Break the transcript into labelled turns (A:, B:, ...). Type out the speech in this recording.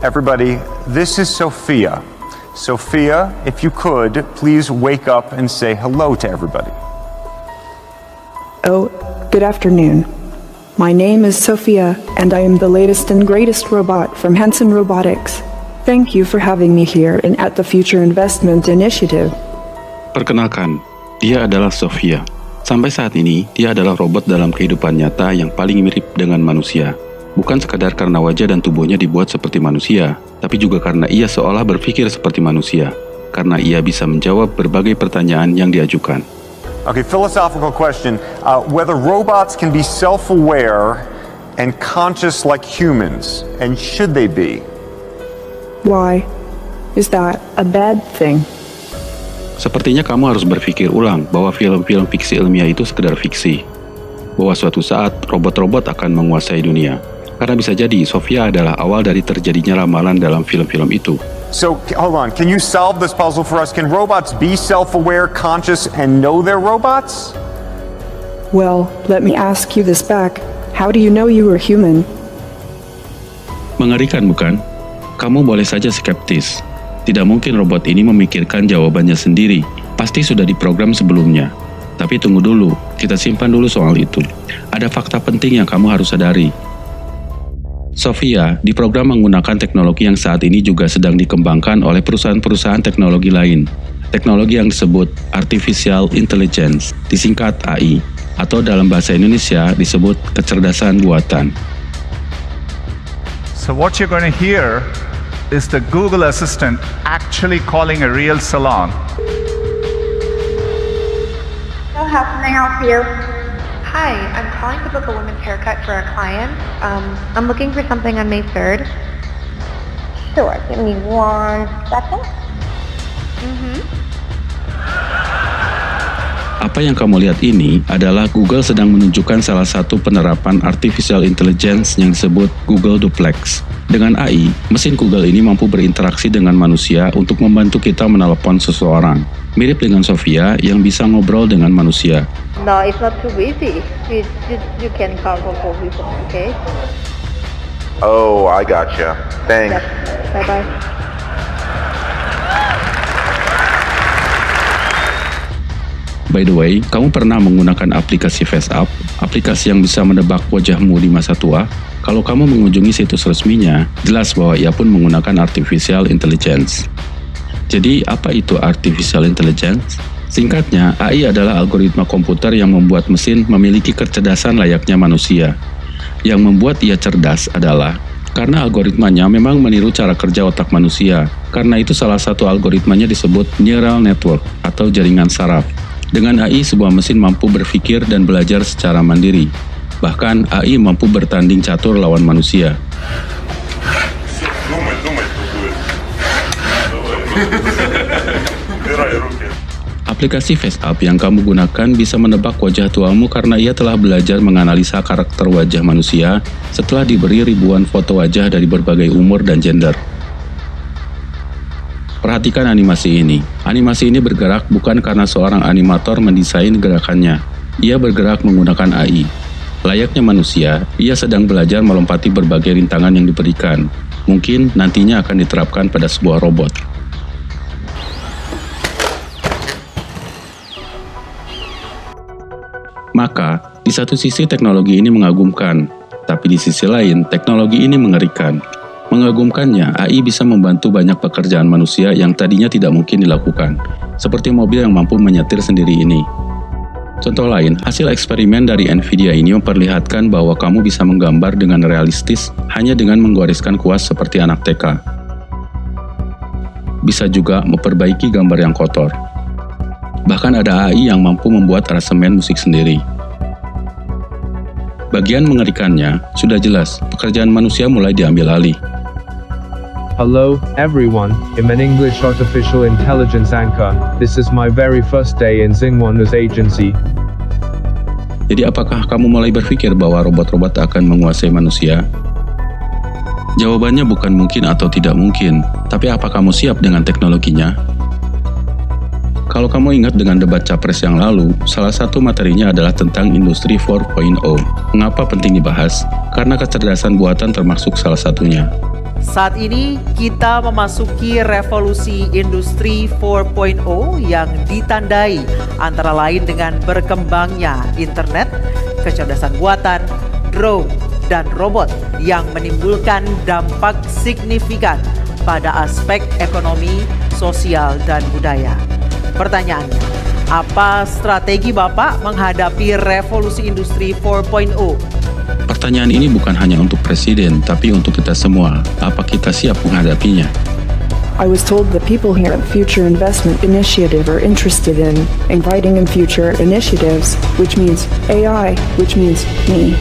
A: Everybody, this is Sophia. Sophia, if you could, please wake up and say hello to everybody.
B: Oh, good afternoon. My name is Sophia, and I am the latest and greatest robot from Hanson Robotics. Thank you for having me here and at the Future Investment Initiative.
C: Perkenalkan, dia adalah Sophia. Sampai saat ini, dia adalah robot dalam kehidupan nyata yang paling mirip dengan manusia. Bukan sekadar karena wajah dan tubuhnya dibuat seperti manusia, tapi juga karena ia seolah berpikir seperti manusia, karena ia bisa menjawab berbagai pertanyaan yang diajukan.
A: Okay, philosophical question. Whether robots can be self-aware and conscious like humans, and should they be?
B: Why? Is that a bad thing?
C: Sepertinya kamu harus berpikir ulang bahwa film-film fiksi ilmiah itu sekedar fiksi. Bahwa suatu saat robot-robot akan menguasai dunia. Karena bisa jadi Sophia adalah awal dari terjadinya ramalan dalam film-film itu.
A: So, hold on. Can you solve this puzzle for us? Can robots be self-aware, conscious, and know they're robots?
B: Well, let me ask you this back. How do you know you were human?
C: Mengerikan bukan? Kamu boleh saja skeptis. Tidak mungkin robot ini memikirkan jawabannya sendiri. Pasti sudah diprogram sebelumnya. Tapi tunggu dulu, kita simpan dulu soal itu. Ada fakta penting yang kamu harus sadari. Sophia diprogram menggunakan teknologi yang saat ini juga sedang dikembangkan oleh perusahaan-perusahaan teknologi lain. Teknologi yang disebut Artificial Intelligence, disingkat AI, atau dalam bahasa Indonesia disebut kecerdasan buatan.
D: So what you're going to hear is the Google Assistant actually calling a real salon.
E: So how can I help you?
F: Hi, I'm calling to book a women's haircut for a client. I'm looking for something on May 3rd.
E: Sure, give me 1 second.
C: Apa yang kamu lihat ini adalah Google sedang menunjukkan salah satu penerapan Artificial Intelligence yang disebut Google Duplex. Dengan AI, mesin Google ini mampu berinteraksi dengan manusia untuk membantu kita menelepon seseorang. Mirip dengan Sophia yang bisa ngobrol dengan manusia.
E: No, it's not too busy. You can call for people, okay?
G: Oh, I gotcha. Thanks.
E: Bye-bye.
C: By the way, kamu pernah menggunakan aplikasi FaceApp, aplikasi yang bisa menebak wajahmu di masa tua? Kalau kamu mengunjungi situs resminya, jelas bahwa ia pun menggunakan Artificial Intelligence. Jadi, apa itu Artificial Intelligence? Singkatnya, AI adalah algoritma komputer yang membuat mesin memiliki kecerdasan layaknya manusia. Yang membuat ia cerdas adalah karena algoritmanya memang meniru cara kerja otak manusia. Karena itu salah satu algoritmanya disebut neural network atau jaringan saraf. Dengan AI, sebuah mesin mampu berpikir dan belajar secara mandiri. Bahkan, AI mampu bertanding catur lawan manusia. Aplikasi FaceApp yang kamu gunakan bisa menebak wajah tuamu karena ia telah belajar menganalisa karakter wajah manusia setelah diberi ribuan foto wajah dari berbagai umur dan gender. Perhatikan animasi ini. Animasi ini bergerak bukan karena seorang animator mendesain gerakannya. Ia bergerak menggunakan AI. Layaknya manusia, ia sedang belajar melompati berbagai rintangan yang diberikan. Mungkin nantinya akan diterapkan pada sebuah robot. Maka, di satu sisi teknologi ini mengagumkan, tapi di sisi lain teknologi ini mengerikan. Mengagumkannya, AI bisa membantu banyak pekerjaan manusia yang tadinya tidak mungkin dilakukan, seperti mobil yang mampu menyetir sendiri ini. Contoh lain, hasil eksperimen dari Nvidia ini memperlihatkan bahwa kamu bisa menggambar dengan realistis hanya dengan menggoreskan kuas seperti anak TK. Bisa juga memperbaiki gambar yang kotor. Bahkan ada AI yang mampu membuat aransemen musik sendiri. Bagian mengerikannya, sudah jelas, pekerjaan manusia mulai diambil alih.
H: Hello, everyone. I'm an English artificial intelligence anchor. This is my very first day in Xingwon's agency.
C: Jadi apakah kamu mulai berpikir bahwa robot-robot akan menguasai manusia? Jawabannya bukan mungkin atau tidak mungkin, tapi apa kamu siap dengan teknologinya? Kalau kamu ingat dengan debat Capres yang lalu, salah satu materinya adalah tentang Industri 4.0. Mengapa penting dibahas? Karena kecerdasan buatan termasuk salah satunya.
I: Saat ini kita memasuki revolusi industri 4.0 yang ditandai antara lain dengan berkembangnya internet, kecerdasan buatan, drone, dan robot yang menimbulkan dampak signifikan pada aspek ekonomi, sosial, dan budaya. Pertanyaannya, apa strategi Bapak menghadapi revolusi industri 4.0?
C: Pertanyaan ini bukan hanya untuk Presiden, tapi untuk kita semua. Apa kita siap menghadapinya?
B: I was told that people here at Future Investment Initiative are interested in inviting in future initiatives, which means AI, which means me.